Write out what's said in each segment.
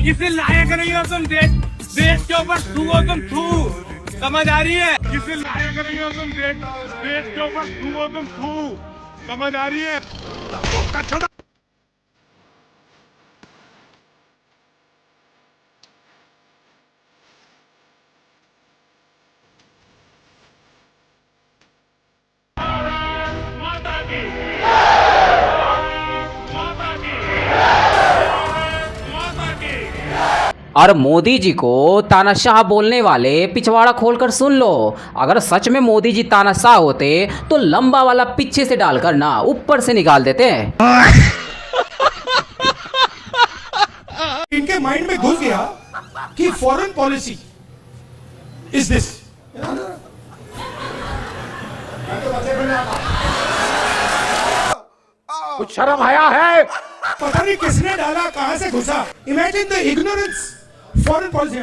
किसी लायक नहीं हो तुम, देश के ऊपर थू हो तुम, थू। समझ आ रही है? किसी लायक नहीं हो तुम, देश के ऊपर थू हो तुम, थू। समझ आ रही है? और मोदी जी को तानाशाह बोलने वाले पिछवाड़ा खोलकर सुन लो। अगर सच में मोदी जी तानाशाह होते तो लंबा वाला पीछे से डालकर ना ऊपर से निकाल देते। इनके माइंड में घुस गया कि फॉरेन पॉलिसी इज दिस। कुछ शर्म आया है? पता नहीं किसने डाला, कहां से घुसा। Imagine the ignorance foreign policy.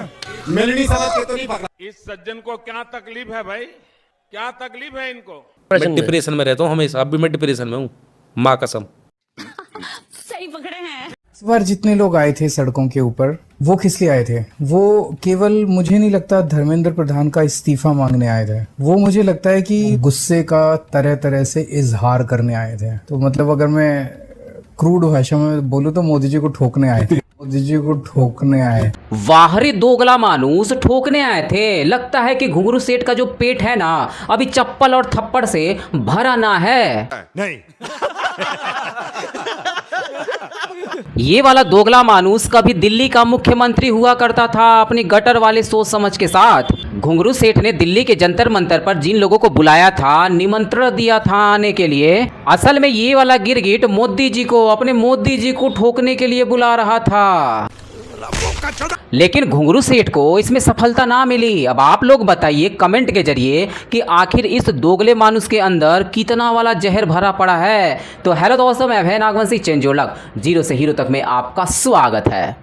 मैंने नहीं समझ के तो नहीं पकड़ा। इस सज्जन को क्या तकलीफ है भाई? क्या तकलीफ है इनको? मैं डिप्रेशन में रहता हूँ हमेशा, अब भी मैं डिप्रेशन में हूँ, माँ कसम। सही पकड़े हैं। इस बार जितने लोग आए थे सड़कों के ऊपर, वो किस लिए आए थे? वो केवल, मुझे नहीं लगता धर्मेंद्र प्रधान का इस्तीफा मांगने आए थे। वो मुझे लगता है कि गुस्से का तरह तरह से इजहार करने आए थे। तो मतलब अगर मैं क्रूड भाषा में बोलूं तो मोदी जी को ठोकने आए थे। मोदी जी को ठोकने आए। वाहरी दोगला मानूस ठोकने आए थे। लगता है कि घुंगरू सेठ का जो पेट है ना, अभी चप्पल और थप्पड़ से भरा ना है। नहीं। ये वाला दोगला मानूस कभी दिल्ली का मुख्यमंत्री हुआ करता था अपनी गटर वाले सोच समझ के साथ। घुंगरू सेठ ने दिल्ली के जंतर मंतर पर जिन लोगों को बुलाया था, निमंत्रण दिया था आने के लिए, असल में ये वाला गिरगिट मोदी जी को, अपने मोदी जी को ठोकने के लिए बुला रहा था। लेकिन घुंगरू सेठ को इसमें सफलता ना मिली। अब आप लोग बताइए कमेंट के जरिए कि आखिर इस दोगले मानुस के अंदर कितना वाला जहर भरा पड़ा है। तो हेलो दोस्तों, मैं अभय नागवंशी चेंजोलक, जीरो से हीरो तक में आपका स्वागत है।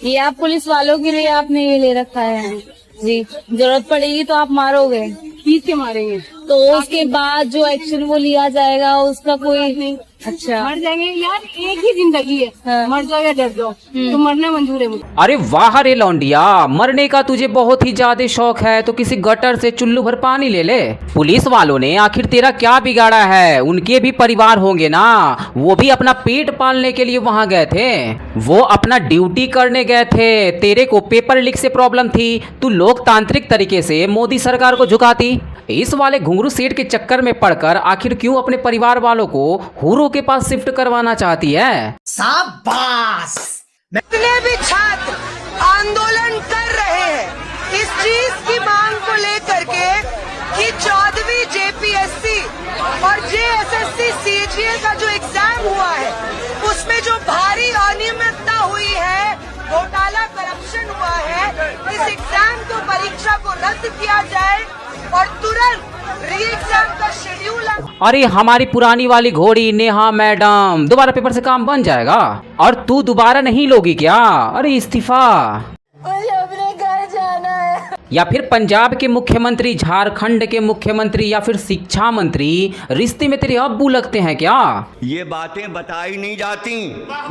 ये आप पुलिस वालों के लिए आपने ये ले रखा है जी। जरूरत पड़ेगी तो आप मारोगे, खींच के मारेंगे, तो उसके बाद जो एक्शन वो लिया जाएगा उसका कोई नहीं। अच्छा, मर जाएंगे यार, एक ही जिंदगी है। हाँ। मर जाओ या डर जाओ, तो मरना मंजूर है मुझे। अरे वाह रे लौंडिया, मरने का तुझे बहुत ही ज्यादा शौक है तो किसी गटर से चुल्लू भर पानी ले ले। पुलिस वालों ने आखिर तेरा क्या बिगाड़ा है? उनके भी परिवार होंगे ना, वो भी अपना पेट पालने के लिए वहां गए थे। वो अपना ड्यूटी करने गए थे। तेरे को पेपर लीक से प्रॉब्लम थी, तू लोकतांत्रिक तरीके से मोदी सरकार को झुकाती। इस वाले घुंगरू सेठ के चक्कर में पड़कर आखिर क्यों अपने परिवार वालों को हुरों के पास शिफ्ट करवाना चाहती है? शाबाश! जितने भी छात्र आंदोलन कर रहे हैं इस चीज की मांग को लेकर के कि 14वीं जेपीएससी और जेएसएससी सीजीएल का जो एग्जाम हुआ है उसमें जो भारी अनियमितता हुई है, घोटाला, करप्शन हुआ है, इस एग्जाम को, परीक्षा को रद्द किया जाए और तुरंत री एग्जाम का शेड्यूल। अरे हमारी पुरानी वाली घोड़ी नेहा मैडम, दोबारा पेपर से काम बन जाएगा और तू दोबारा नहीं लोगी क्या? अरे इस्तीफा। मुझे अपने घर जाना है। या फिर पंजाब के मुख्यमंत्री, झारखंड के मुख्यमंत्री या फिर शिक्षा मंत्री रिश्ते में तेरे अब्बू लगते हैं क्या? ये बातें बताई नहीं जाती,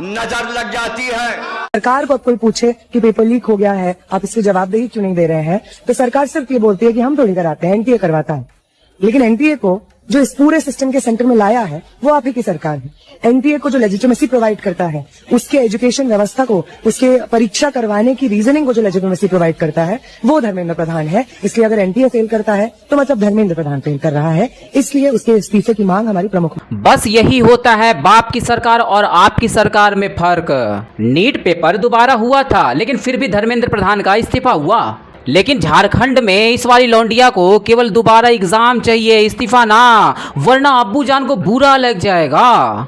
नजर लग जाती है। सरकार को कोई पूछे कि पेपर लीक हो गया है, आप इसकी जवाबदेही क्यों नहीं दे रहे हैं, तो सरकार सिर्फ ये बोलती है कि हम थोड़ी कराते हैं, एनटीए करवाता है। लेकिन एनटीए को जो इस पूरे सिस्टम के सेंटर में लाया है वो आप ही की सरकार है। एनटीए को जो लेजिटिमेसी प्रोवाइड करता है, उसके एजुकेशन व्यवस्था को, उसके परीक्षा करवाने की रीजनिंग को जो लेजिटिमेसी प्रोवाइड करता है वो धर्मेंद्र प्रधान है। इसलिए अगर एनटीए फेल करता है तो मतलब धर्मेंद्र प्रधान फेल कर रहा है। इसलिए उसके इस्तीफे की मांग हमारी प्रमुख। बस यही होता है बाप की सरकार और आपकी सरकार में फर्क। नीट पेपर दोबारा हुआ था लेकिन फिर भी धर्मेंद्र प्रधान का इस्तीफा हुआ। लेकिन झारखंड में इस वाली लौंडिया को केवल दोबारा एग्जाम चाहिए, इस्तीफा ना, वरना अब्बू जान को बुरा लग जाएगा।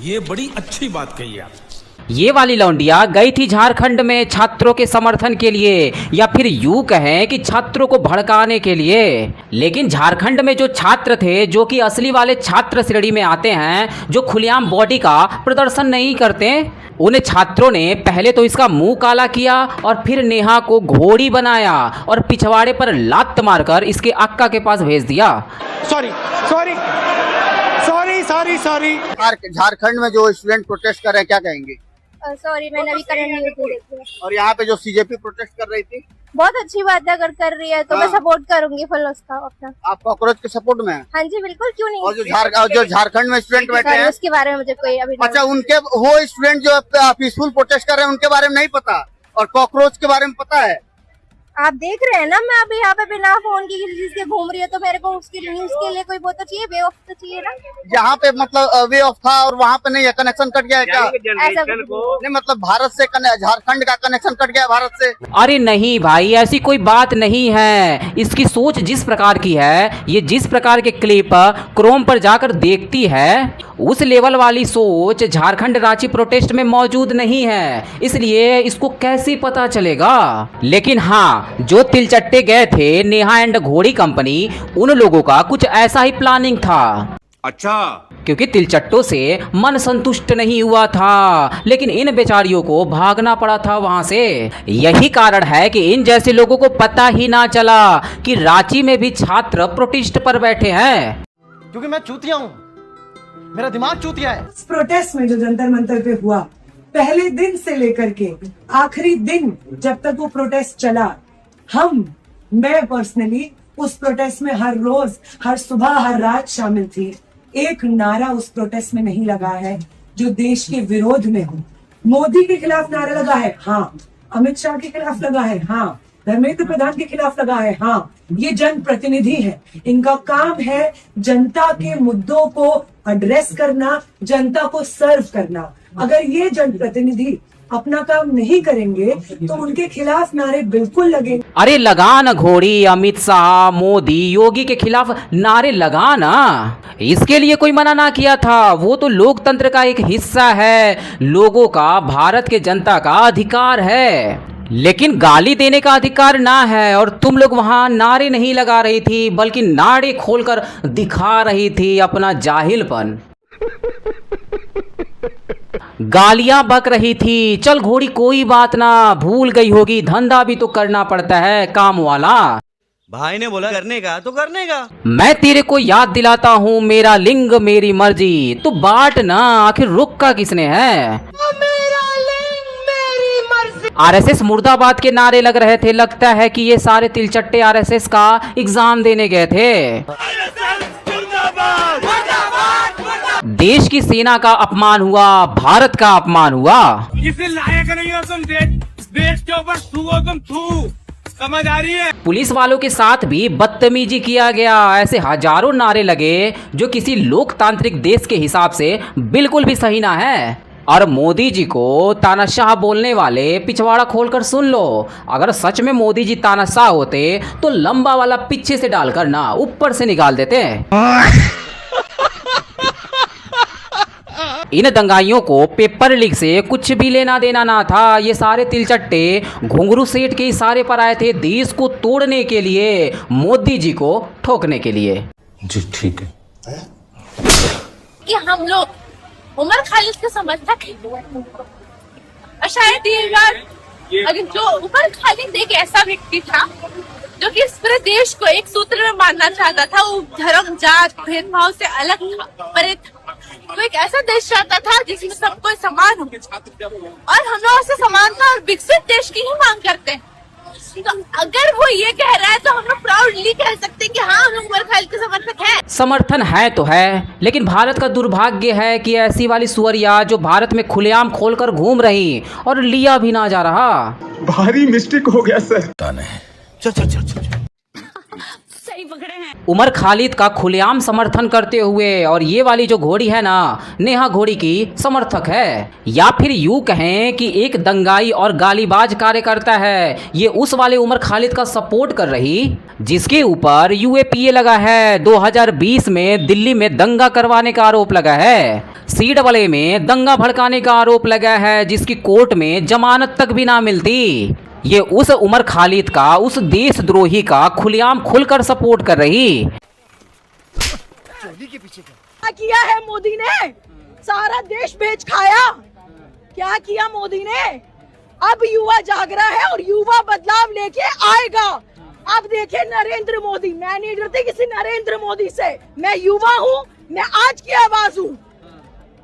ये बड़ी अच्छी बात कही आप। ये वाली लौंडिया गई थी झारखंड में छात्रों के समर्थन के लिए या फिर यूं कहें कि छात्रों को भड़काने के लिए। लेकिन झारखंड में जो छात्र थे, जो कि असली वाले छात्र श्रेणी में आते हैं, जो खुलेआम बॉडी का प्रदर्शन नहीं करते, उन छात्रों ने पहले तो इसका मुंह काला किया और फिर नेहा को घोड़ी बनाया और पिछवाड़े पर लात मारकर इसके अक्का के पास भेज दिया। Sorry sorry sorry sorry sorry. Jharkhand में जो स्टूडेंट प्रोटेस्ट कर रहे हैं क्या कहेंगे? सॉरी, मैंने अभी करण न्यूज़ नहीं देखी। और यहाँ पे जो सीजेपी प्रोटेस्ट कर रही थी, बहुत अच्छी बात है, अगर कर रही है तो मैं सपोर्ट करूंगी फुल उसका अपना। आप कॉकरोच के सपोर्ट में हैं? हाँ जी बिल्कुल, क्यों नहीं। और जो झारखंड में स्टूडेंट बैठे हैं उसके बारे में मुझे कोई अभी अच्छा, उनके वो स्टूडेंट जो पीसफुल प्रोटेस्ट कर रहे हैं उनके बारे में नहीं पता, और कॉकरोच के बारे में पता है? आप देख रहे हैं ना, मैं अभी यहाँ पे बिना फोन की किसी चीज के घूम रही है, तो मेरे को उसकी न्यूज के लिए कोई वो तो चाहिए, वे ऑफ तो चाहिए ना। यहाँ पे मतलब वे ऑफ था और वहाँ पे नहीं है, कनेक्शन कट गया है क्या? ऐसा नहीं, मतलब भारत से झारखंड का कनेक्शन कट गया भारत से? अरे नहीं भाई, ऐसी कोई बात नहीं है। इसकी सोच जिस प्रकार की है, ये जिस प्रकार के क्लिप क्रोम पर जाकर देखती है, उस लेवल वाली सोच झारखंड रांची प्रोटेस्ट में मौजूद नहीं है, इसलिए इसको कैसे पता चलेगा। लेकिन हाँ, जो तिलचट्टे गए थे नेहा एंड घोड़ी कंपनी, उन लोगों का कुछ ऐसा ही प्लानिंग था। अच्छा, क्योंकि तिलचट्टों से मन संतुष्ट नहीं हुआ था, लेकिन इन बेचारियों को भागना पड़ा था वहां से। यही कारण है कि इन जैसे लोगों को पता ही ना चला कि रांची में भी छात्र प्रोटेस्ट पर बैठे हैं। क्योंकि मैं चूतिया हूँ, मेरा दिमाग चूतिया है। इस प्रोटेस्ट में जो जंतर मंतर पे हुआ, पहले दिन से लेकर के आखिरी दिन जब तक वो प्रोटेस्ट चला, मैं पर्सनली उस प्रोटेस्ट में हर रोज, हर सुबह, हर रात शामिल थी। एक नारा उस प्रोटेस्ट में नहीं लगा है जो देश के विरोध में हो। मोदी के खिलाफ नारा लगा है, हाँ। अमित शाह के खिलाफ लगा है, हाँ। धर्मेंद्र प्रधान के खिलाफ लगा है, हाँ। ये जनप्रतिनिधि है, इनका काम है जनता के मुद्दों को एड्रेस करना, जनता को सर्व करना। अगर ये जनप्रतिनिधि अपना काम नहीं करेंगे तो उनके खिलाफ नारे बिल्कुल लगेंगे। अरे लगा ना घोड़ी, अमित शाह, मोदी, योगी के खिलाफ नारे लगा ना। इसके लिए कोई मना ना किया था, वो तो लोकतंत्र का एक हिस्सा है, लोगों का, भारत के जनता का अधिकार है। लेकिन गाली देने का अधिकार ना है, और तुम लोग वहां नारे नहीं लगा रही थी, बल्कि नारे खोलकर दिखा रही थी अपना जाहिलपन। गालियां बक रही थी। चल घोड़ी कोई बात ना, भूल गई होगी, धंधा भी तो करना पड़ता है काम वाला। भाई ने बोला करने का तो करने का। मैं तेरे को याद दिलाता हूँ, मेरा लिंग मेरी मर्जी, तो बांट ना, आखिर रुक का किसने है। मेरा लिंग मेरी मर्जी। आरएसएस मुर्दाबाद के नारे लग रहे थे, लगता है कि ये सारे तिलचट्टे आरएसएस का एग्जाम देने गए थे। देश की सेना का अपमान हुआ, भारत का अपमान हुआ। किसी लायक नहीं हो तुम, देश के ऊपर थू हो तुम, थू, समझ आ रही है? पुलिस वालों के साथ भी बदतमीजी किया गया। ऐसे हजारों नारे लगे जो किसी लोकतांत्रिक देश के हिसाब से बिल्कुल भी सही ना है। और मोदी जी को तानाशाह बोलने वाले पिछवाड़ा खोलकर सुन लो, अगर सच में मोदी जी तानाशाह होते तो लंबा वाला पीछे से डालकर ना ऊपर से निकाल देते। इन दंगाइयों को पेपर लीक से कुछ भी लेना देना ना था। ये सारे तिलचट्टे घुंघरू सेठ के इशारे पर आए थे देश को तोड़ने के लिए, मोदी जी को ठोकने के लिए। जी ठीक है कि हम लोग उमर खालिद के समर्थक हैं, और शायद ये बात, अगर जो उमर खालिद एक ऐसा व्यक्ति था जो कि इस पूरे देश को एक सूत्र में मानना चाहता था, वो धर्म, जात, भेदभाव से अलग था, परे था। वो एक ऐसा देश चाहता था जिसमें सबको समान हो, और हम लोग ऐसे समानता और विकसित देश की ही मांग करते हैं। तो अगर वो ये कह रहा है तो हम लोग प्राउडली कह सकते हैं कि हाँ, हम लोग उमर खालिद के समर्थक हैं। समर्थन है तो है, लेकिन भारत का दुर्भाग्य है कि ऐसी वाली सुअरिया जो भारत में खुलेआम खोलकर घूम रही और लिया भी ना जा रहा। भारी मिस्टेक हो गया सर। चल चल चल चल सही पकड़े हैं। उमर खालिद का खुलेआम समर्थन करते हुए, और ये वाली जो घोड़ी है ना, नेहा घोड़ी की समर्थक है, या फिर यूं कहें कि एक दंगाई और गालीबाज कार्यकर्ता है। ये उस वाले उमर खालिद का सपोर्ट कर रही जिसके ऊपर यूएपीए लगा है। 2020 में दिल्ली में दंगा करवाने का आरोप लगा है। CAA में दंगा भड़काने का आरोप लगा है, जिसकी कोर्ट में जमानत तक भी ना मिलती। ये उस उमर खालिद का, उस देशद्रोही का खुलेआम खुलकर सपोर्ट कर रही। क्या किया है मोदी ने? सारा देश बेच खाया। क्या किया मोदी ने? अब युवा जाग रहा है और युवा बदलाव लेके आएगा। अब देखिए नरेंद्र मोदी, मैं नहीं डरती किसी नरेंद्र मोदी से। मैं युवा हूँ, मैं आज की आवाज हूँ,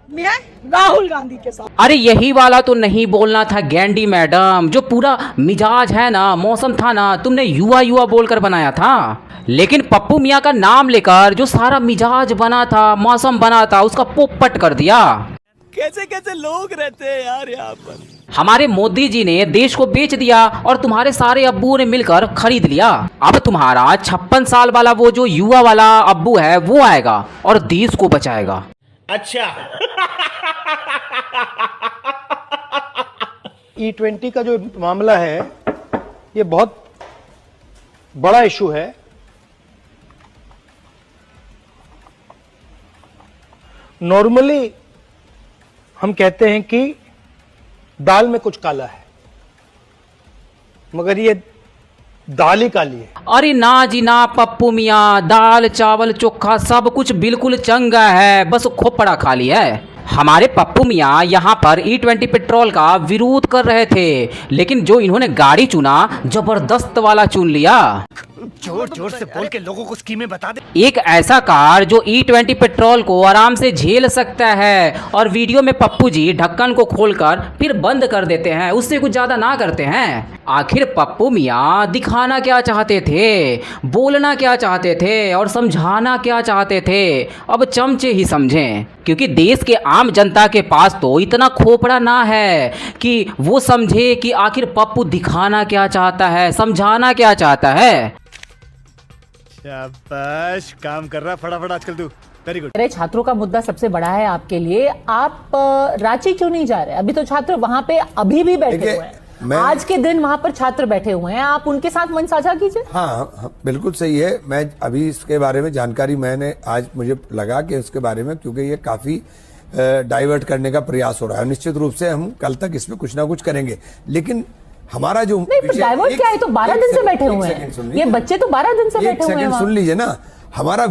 मैं राहुल गांधी के साथ। अरे यही वाला तो नहीं बोलना था गैंडी मैडम, जो पूरा मिजाज है ना, मौसम था ना, तुमने युवा युवा बोलकर बनाया था। लेकिन पप्पू मियाँ का नाम लेकर जो सारा मिजाज बना था, मौसम बना था, उसका पोपट कर दिया। कैसे कैसे लोग रहते हैं यार यहाँ पर। हमारे मोदी जी ने देश को बेच दिया और तुम्हारे सारे अब्बू ने मिलकर खरीद लिया। अब तुम्हारा 56 साल वाला वो जो युवा वाला अब्बू है वो आएगा और देश को बचाएगा। अच्छा E20 का जो मामला है ये बहुत बड़ा इशू है। नॉर्मली हम कहते हैं कि दाल में कुछ काला है, मगर ये दाल ही काली है। अरे ना जी ना पप्पू मियाँ, दाल चावल चोखा सब कुछ बिल्कुल चंगा है, बस खोपड़ा खाली है। हमारे पप्पू मियाँ यहाँ पर E20 पेट्रोल का विरोध कर रहे थे, लेकिन जो इन्होंने गाड़ी चुना जबरदस्त वाला चुन लिया। जोर जोर से बोल के लोगों को स्कीमें बता दे। एक ऐसा कार जो E20 पेट्रोल को आराम से झेल सकता है, और वीडियो में पप्पू जी ढक्कन को खोलकर फिर बंद कर देते हैं, उससे कुछ ज्यादा ना करते हैं। आखिर पप्पू मियाँ दिखाना क्या चाहते थे, बोलना क्या चाहते थे और समझाना क्या चाहते थे, अब चमचे ही समझें। क्योंकि देश के आम जनता के पास तो इतना खोपड़ा ना है कि वो समझे कि आखिर पप्पू दिखाना क्या चाहता है, समझाना क्या चाहता है। शाबाश, काम कर रहा फटाफट आजकल तू। Very good. मेरे छात्रों का मुद्दा सबसे बड़ा है आपके लिए। आप रांची क्यों नहीं जा रहे? अभी तो छात्र वहाँ पे अभी भी बैठे हुए हैं। आज के दिन वहाँ पर छात्र बैठे हुए हैं, आप उनके साथ मंच साझा कीजिए। हाँ, बिल्कुल सही है। मैं अभी इसके बारे में जानकारी मैंने आज मुझे लगा कि उसके बारे में, क्योंकि ये काफी डाइवर्ट करने का प्रयास हो रहा है। निश्चित रूप से हम कल तक इसमें कुछ ना कुछ करेंगे, लेकिन हमारा जो डाइवर्ट क्या है, तो 12 दिन से बैठे हुए हैं ये बच्चे, तो 12 दिन से बैठे हुए हैं। सुन लीजिए ना, हमारा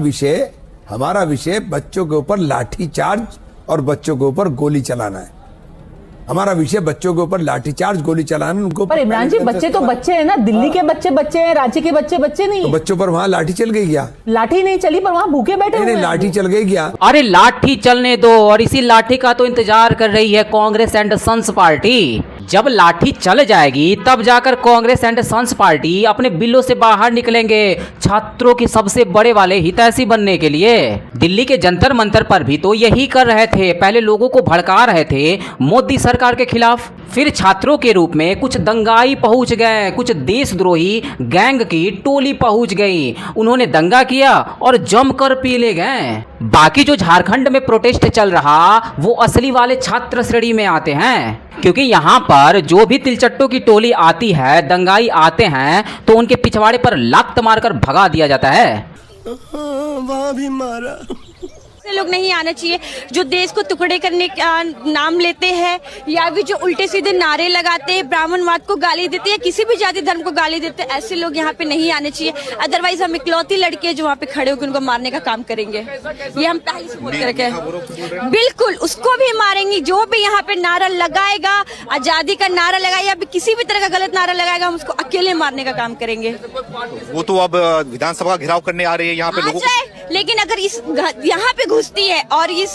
विषय बच्चों के ऊपर लाठीचार्ज और बच्चों के ऊपर गोली चलाना है। हमारा विषय बच्चों के ऊपर लाठीचार्ज गोली चलाना उनको। पर इमरान जी बच्चे तो बच्चे हैं ना, दिल्ली के बच्चे हैं, रांची के बच्चे नहीं। तो बच्चों पर वहाँ लाठी चल गई क्या? लाठी नहीं चली, पर वहाँ भूखे बैठे हुए हैं। लाठी चल गई क्या? अरे लाठी चलने दो, और इसी लाठी का तो इंतजार कर रही है कांग्रेस एंड सन्स पार्टी। जब लाठी चल जाएगी तब जाकर कांग्रेस एंड सन्स पार्टी अपने बिलों से बाहर निकलेंगे, छात्रों के सबसे बड़े वाले हितैषी बनने के लिए। दिल्ली के जंतर मंतर पर भी तो यही कर रहे थे, पहले लोगों को भड़का रहे थे मोदी सरकार के खिलाफ, फिर छात्रों के रूप में कुछ दंगाई पहुंच गए, कुछ देशद्रोही गैंग की टोली पहुंच गई, उन्होंने दंगा किया और जमकर पी ले गए। बाकी जो झारखंड में प्रोटेस्ट चल रहा वो असली वाले छात्र श्रेणी में आते हैं, क्योंकि यहाँ पर जो भी तिलचट्टों की टोली आती है, दंगाई आते हैं, तो उनके पिछवाड़े पर लात मारकर भगा दिया जाता है। वहाँ भी मारा। ऐसे लोग नहीं आना चाहिए जो देश को टुकड़े करने का नाम लेते हैं, या भी जो उल्टे सीधे नारे लगाते हैं, ब्राह्मणवाद को गाली देते हैं, किसी भी जाति धर्म को गाली देते हैं, ऐसे लोग यहाँ पे नहीं आने चाहिए। अदरवाइज हम इकलौती लड़के जो वहाँ पे खड़े होकर उनको मारने का काम करेंगे, ये हम पहले से बोल करके बिल्कुल उसको भी मारेंगे। जो भी यहाँ पे नारा लगाएगा, आजादी का नारा लगाएगा या किसी भी तरह का गलत नारा लगाएगा, हम उसको अकेले मारने का काम करेंगे। वो तो अब विधानसभा का घेराव करने आ रही है यहाँ पे लोगों को। लेकिन अगर इस यहाँ पे घुसती है और इस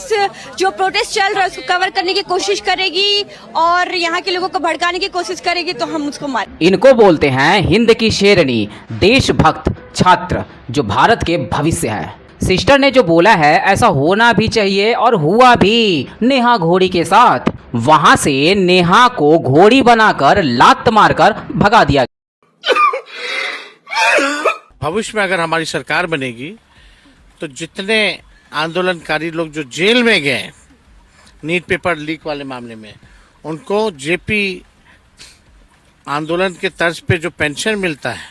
जो प्रोटेस्ट चल रहा है उसको कवर करने की कोशिश करेगी और यहाँ के लोगों को भड़काने की कोशिश करेगी, तो हम उसको मारेंगे। इनको बोलते हैं हिंद की शेरनी, देशभक्त छात्र जो भारत के भविष्य है। सिस्टर ने जो बोला है ऐसा होना भी चाहिए, और हुआ भी नेहा घोड़ी के साथ। वहां से नेहा को घोड़ी बनाकर लात मारकर भगा दिया। भविष्य में अगर हमारी सरकार बनेगी तो जितने आंदोलनकारी लोग जो जेल में गए नीट पेपर लीक वाले मामले में, उनको जेपी आंदोलन के तर्ज पे जो पेंशन मिलता है,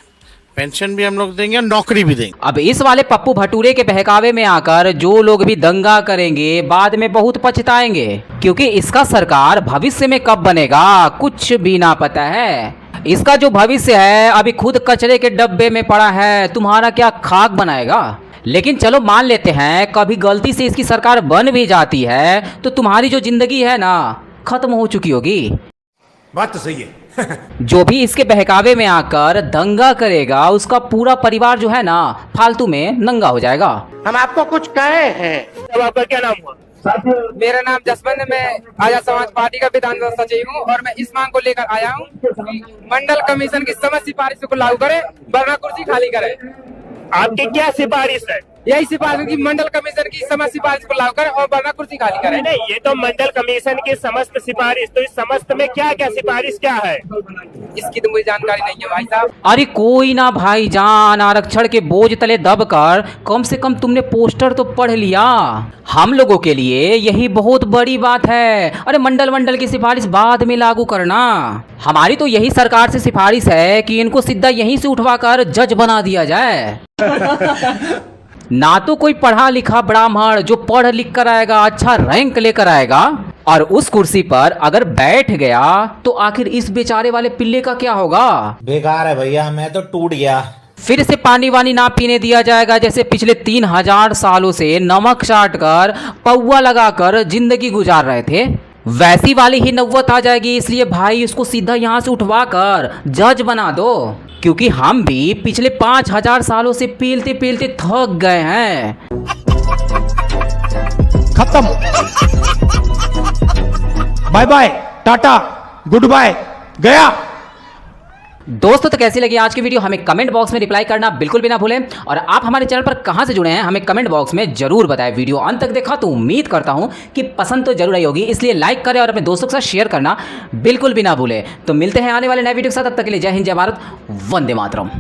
पेंशन भी हम लोग देंगे और नौकरी भी देंगे। अब इस वाले पप्पू भटूरे के बहकावे में आकर जो लोग भी दंगा करेंगे बाद में बहुत पछताएंगे, क्योंकि इसका सरकार भविष्य में कब बनेगा कुछ भी ना पता है। इसका जो भविष्य है अभी खुद कचरे के डब्बे में पड़ा है, तुम्हारा क्या खाक बनाएगा। लेकिन चलो मान लेते हैं कभी गलती से इसकी सरकार बन भी जाती है तो तुम्हारी जो जिंदगी है ना खत्म हो चुकी होगी। बात तो सही है। जो भी इसके बहकावे में आकर दंगा करेगा उसका पूरा परिवार जो है ना फालतू में नंगा हो जाएगा। हम आपको कुछ कहे हैं। अब आपका क्या नाम हुआ? मेरा नाम जसवंत, मैं आजाद समाज पार्टी का विधान सचिव हूँ और मैं इस मांग को लेकर आया हूँ मंडल कमीशन की समस्त सिफारिशों को लागू करें, वरना कुर्सी खाली करें। आपकी क्या सिफारिश है? यही सिफारिश की मंडल कमीशन की समस्त सिफारिश को लागू करें और वरना कुर्सी खाली करें। नहीं, ये तो मंडल कमीशन की समस्त सिफारिश, तो इस समस्त में क्या क्या सिफारिश क्या है इसकी तो मुझे जानकारी नहीं है भाई साहब। अरे कोई ना भाईजान, आरक्षण के बोझ तले दबकर कम से कम तुमने पोस्टर तो पढ़ लिया। हम लोगों के लिए यही बहुत बड़ी बात है। अरे मंडल की सिफारिश बाद में लागू करना। हमारी तो यही सरकार से सिफारिश है कि इनको सीधा यहीं से उठवाकर जज बना दिया जाए। ना तो कोई पढ़ा लिखा ब्राह्मण जो पढ़ लिख कर आएगा, अच्छा रैंक लेकर आएगा और उस कुर्सी पर अगर बैठ गया तो आखिर इस बेचारे वाले पिल्ले का क्या होगा? बेकार है भैया, मैं तो टूट गया। फिर से पानी वानी ना पीने दिया जाएगा जैसे पिछले 3000 सालों से नमक चाट कर पौवा लगाकर जिंदगी गुजार रहे थे, वैसी वाली ही नौबत आ जाएगी। इसलिए भाई इसको सीधा यहाँ से उठवा कर जज बना दो, क्योंकि हम भी पिछले 5000 सालों से पेलते पेलते थक गए हैं। खत्म, bye bye, tata, good bye, गया। दोस्तों तो कैसी लगी आज की वीडियो हमें कमेंट बॉक्स में रिप्लाई करना बिल्कुल भी ना भूलें, और आप हमारे चैनल पर कहां से जुड़े हैं हमें कमेंट बॉक्स में जरूर बताएं। वीडियो अंत तक देखा तो उम्मीद करता हूं कि पसंद तो जरूर आई होगी, इसलिए लाइक करें और अपने दोस्तों के साथ शेयर करना बिल्कुल भी ना भूलें। तो मिलते हैं आने वाले नए वीडियो के साथ, तब तक के लिए जय हिंद, जय भारत, वंदे मातरम।